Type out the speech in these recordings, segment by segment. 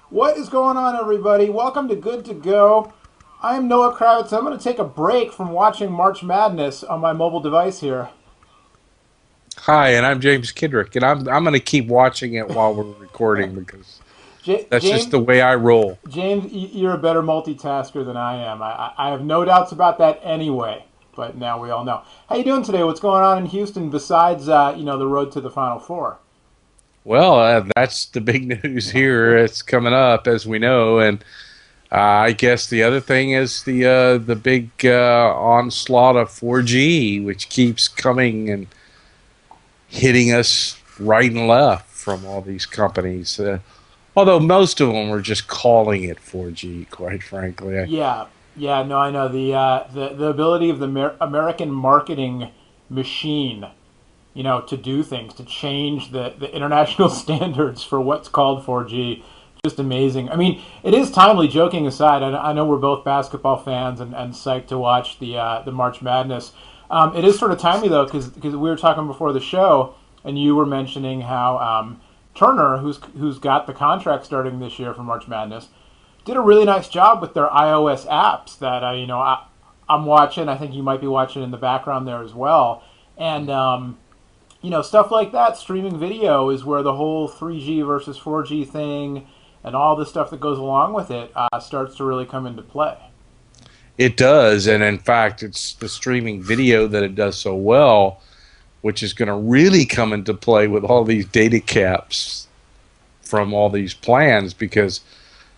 What is going on, everybody? Welcome to Good to Go. I am Noah Kravitz. I'm going to take a break from watching March Madness on my mobile device here. Hi, and I'm James Kidrick, and I'm going to keep watching it while we're recording because that's just James, the way I roll. James, you're a better multitasker than I am. I have no doubts about that anyway. But now we all know. How you doing today? What's going on in Houston besides the road to the Final Four? Well, that's the big news here. It's coming up, as we know, and I guess the other thing is the big onslaught of 4G, which keeps coming and hitting us right and left from all these companies. Although most of them are just calling it 4G, quite frankly. Yeah, yeah, no, I know the ability of the American marketing machine, to do things, to change the international standards for what's called 4G. Just amazing. I mean, it is timely. Joking aside, I know we're both basketball fans and psyched to watch the March Madness. It is sort of timely though, because we were talking before the show, and you were mentioning how Turner, who's got the contract starting this year for March Madness, did a really nice job with their iOS apps that I'm watching. I think you might be watching in the background there as well, and stuff like that. Streaming video is where the whole 3G versus 4G thing and all the stuff that goes along with it starts to really come into play. It does, and in fact, it's the streaming video that it does so well, which is going to really come into play with all these data caps from all these plans. Because,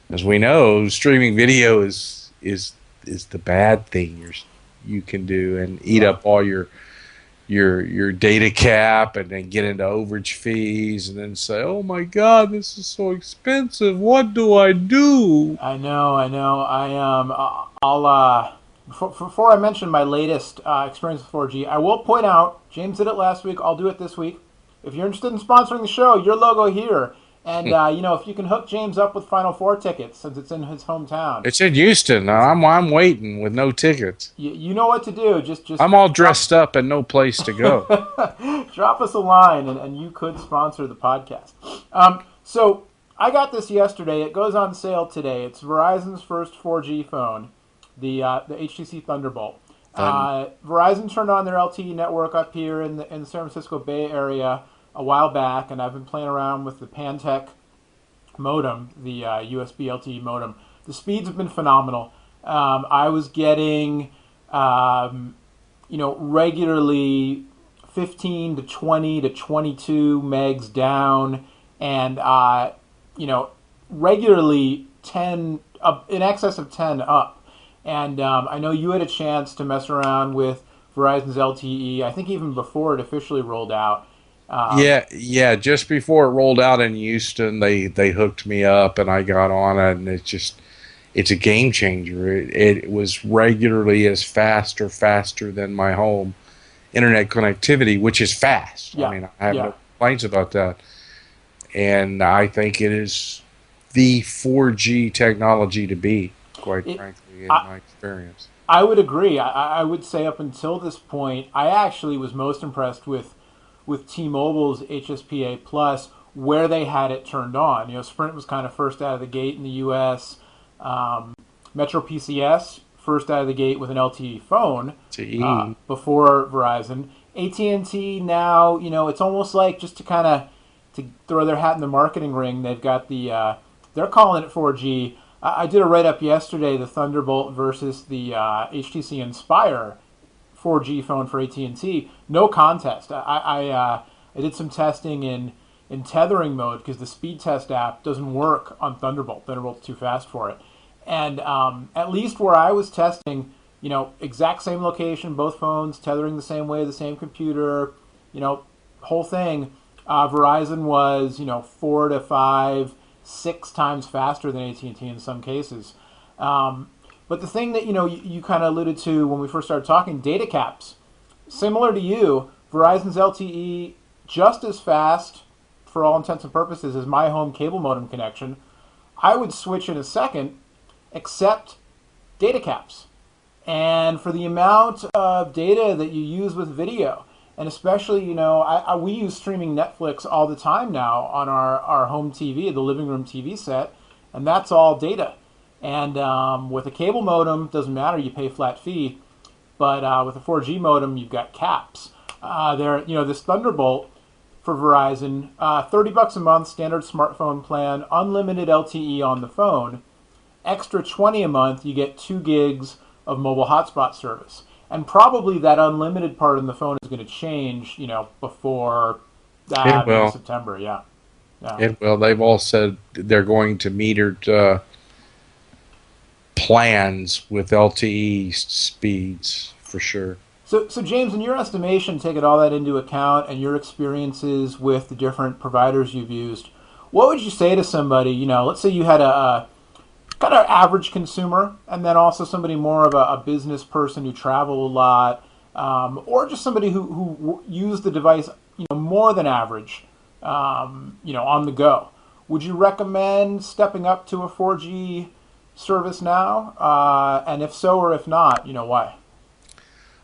as we know, streaming video is the bad thing you can do and eat Yeah. up all your data cap, and then get into overage fees, and then say, "Oh my God, this is so expensive. What do I do?" I know, I know. I'll before I mention my latest experience with 4G, I will point out James did it last week. I'll do it this week. If you're interested in sponsoring the show, your logo here, and if you can hook James up with Final Four tickets since it's in his hometown, It's in Houston. I'm waiting with no tickets. you know what to do. Just I'm all drop dressed up and no place to go. drop us a line, and you could sponsor the podcast. So I got this yesterday. It goes on sale today. It's Verizon's first 4G phone, the HTC Thunderbolt. Fun. Verizon turned on their LTE network up here in the San Francisco Bay Area a while back, and I've been playing around with the Pantech modem, the USB LTE modem. The speeds have been phenomenal. I was getting, regularly 15 to 20 to 22 megs down, and regularly 10 up in excess of 10 up. And I know you had a chance to mess around with Verizon's LTE. I think even before it officially rolled out. Um, Yeah, yeah. Just before it rolled out in Houston, they hooked me up and I got on it, and it's a game changer. It was regularly as fast or faster than my home internet connectivity, which is fast. I yeah, mean, I have yeah. no complaints about that, and I think it is the 4G technology to be, quite It, frankly, in I, my experience. I would agree. I would say up until this point, I actually was most impressed with T-Mobile's HSPA Plus, where they had it turned on. Sprint was kind of first out of the gate in the U.S. Metro PCS first out of the gate with an LTE phone To before Verizon. AT&T now, it's almost like just to kind of to throw their hat in the marketing ring. They've got they're calling it 4G. I did a write up yesterday, the Thunderbolt versus the HTC Inspire 4G phone for AT&T. No contest. I did some testing in tethering mode because the speed test app doesn't work on Thunderbolt. Thunderbolt's too fast for it. And at least where I was testing, exact same location, both phones tethering the same way, the same computer, whole thing. Verizon was 4 to 5, 6 times faster than AT&T in some cases. But the thing that you kind of alluded to when we first started talking, data caps, similar to you, Verizon's LTE just as fast for all intents and purposes as my home cable modem connection. I would switch in a second, except data caps. And for the amount of data that you use with video, and especially, we use streaming Netflix all the time now on our home TV, the living room TV set, and that's all data. And with a cable modem, doesn't matter. You pay flat fee. But with a 4G modem, you've got caps. This Thunderbolt for Verizon, $30 a month, standard smartphone plan, unlimited LTE on the phone, extra 20 a month, you get 2 gigs of mobile hotspot service. And probably that unlimited part in the phone is going to change, before It maybe will. September. Yeah, yeah. It will. They've all said they're going to metered plans with LTE speeds for sure. So James, in your estimation, taking all that into account and your experiences with the different providers you've used, what would you say to somebody? Let's say you had a kind of average consumer, and then also somebody more of a business person who travel a lot, or just somebody who used the device, more than average, on the go. Would you recommend stepping up to a 4G service now? And if so, or if not, why?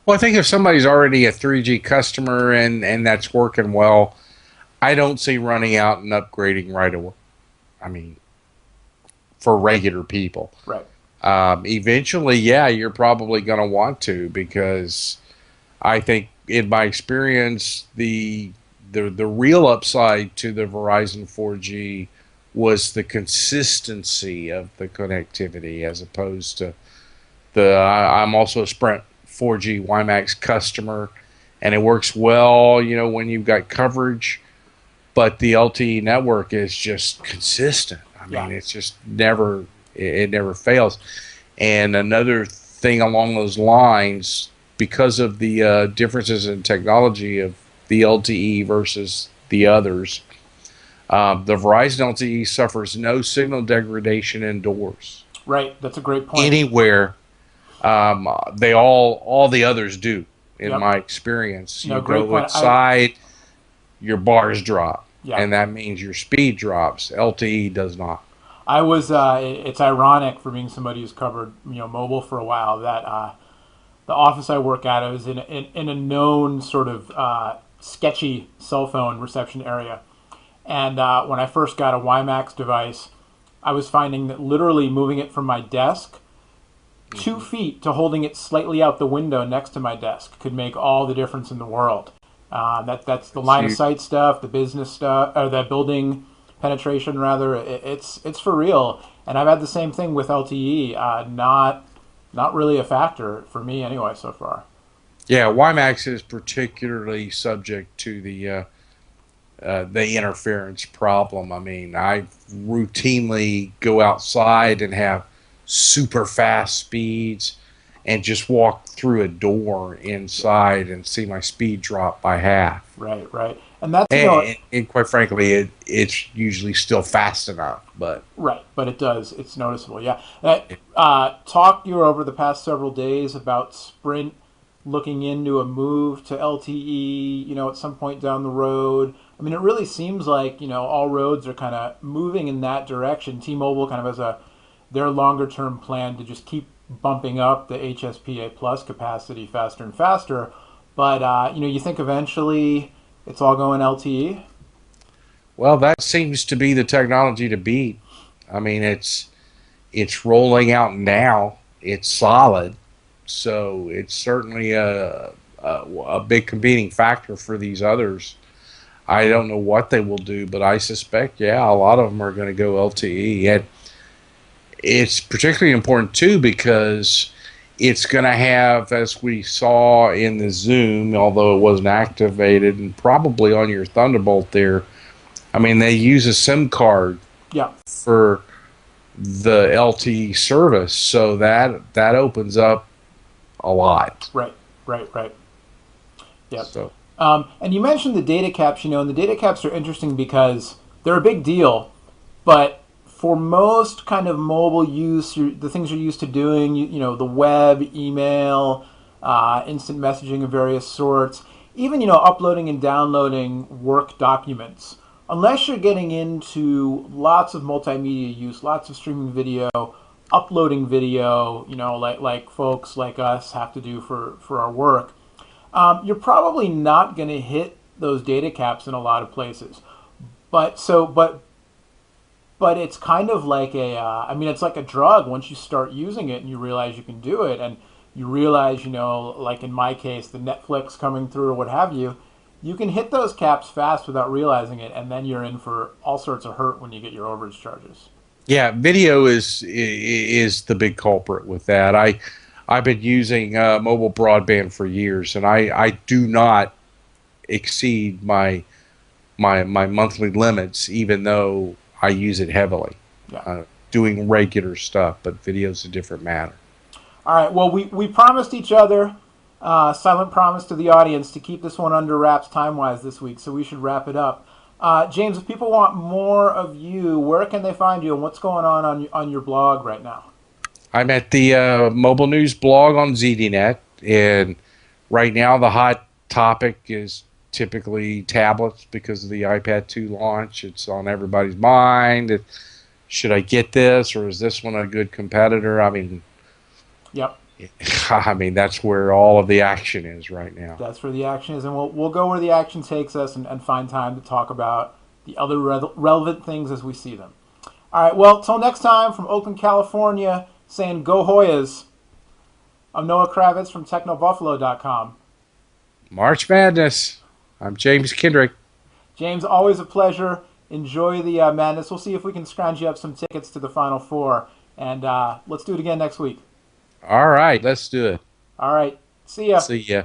Well, I think if somebody's already a 3G customer and that's working well, I don't see running out and upgrading right away. I mean, for regular people. Right. Eventually, yeah, you're probably going to want to because I think, in my experience, the real upside to the Verizon 4G was the consistency of the connectivity as opposed to I'm also a Sprint 4G WiMAX customer, and it works well, when you've got coverage, but the LTE network is just consistent. I mean, it's just it never fails. And another thing along those lines, because of the differences in technology of the LTE versus the others, the Verizon LTE suffers no signal degradation indoors. Right. That's a great point. Anywhere, they all the others do. In Yep. my experience, No, you great go point. inside, your bars drop, Yeah. and that means your speed drops. LTE does not. I was. It's ironic for being somebody who's covered mobile for a while that the office I work at is in a known sort of sketchy cell phone reception area, and when I first got a WiMAX device, I was finding that literally moving it from my desk 2 feet to holding it slightly out the window next to my desk could make all the difference in the world. That's the line of sight stuff, the business stuff, or the building penetration rather. It's for real. And I've had the same thing with LTE. Not really a factor for me anyway so far. Yeah, WiMAX is particularly subject to the interference problem. I mean, I routinely go outside and have super fast speeds and just walk through a door inside and see my speed drop by half. Right, right. And that's And quite frankly, it's usually still fast enough, but right, but it does. It's noticeable. Yeah. Talk you over the past several days about Sprint looking into a move to LTE, at some point down the road. I mean, it really seems like, all roads are kind of moving in that direction. T-Mobile kind of has their longer term plan to just keep bumping up the HSPA plus capacity faster and faster. But, you think eventually it's all going LTE? well, that seems to be the technology to beat. I mean, it's rolling out now. It's solid, so it's certainly a big competing factor for these others. I don't know what they will do, but I suspect, yeah, a lot of them are going to go LTE. And it's particularly important, too, because it's going to have, as we saw in the Zoom, although it wasn't activated, and probably on your Thunderbolt there, I mean, they use a SIM card Yeah. for the LTE service, so that opens up a lot. Right, right, right. Yep. So And you mentioned the data caps, and the data caps are interesting because they're a big deal, but for most kind of mobile use, the things you're used to doing, the web, email, instant messaging of various sorts, even, uploading and downloading work documents, unless you're getting into lots of multimedia use, lots of streaming video, uploading video, like folks like us have to do for our work, you're probably not going to hit those data caps in a lot of places. But but it's kind of like I mean, it's like a drug. Once you start using it and you realize you can do it, and you realize, like in my case, the Netflix coming through or what have you, you can hit those caps fast without realizing it, and then you're in for all sorts of hurt when you get your overage charges. Yeah, video is the big culprit with that. I've been using mobile broadband for years, and I do not exceed my monthly limits, even though I use it heavily, Yeah. doing regular stuff. But video's a different matter. All right. Well, we promised each other, silent promise to the audience, to keep this one under wraps time wise this week. So we should wrap it up. James, if people want more of you, where can they find you, and what's going on your blog right now? I'm at the mobile news blog on ZDNet, and right now the hot topic is typically tablets because of the iPad 2 launch. It's on everybody's mind. Should I get this, or is this one a good competitor? I mean, Yep. I mean, that's where all of the action is right now. That's where the action is, and we'll go where the action takes us, and find time to talk about the other relevant things as we see them. All right. Well, till next time, from Oakland, California, saying go Hoyas. I'm Noah Kravitz from TechnoBuffalo.com. March Madness. I'm James Kendrick. James, always a pleasure. Enjoy the madness. We'll see if we can scrounge you up some tickets to the Final Four, and let's do it again next week. All right, let's do it. All right. See ya. See ya.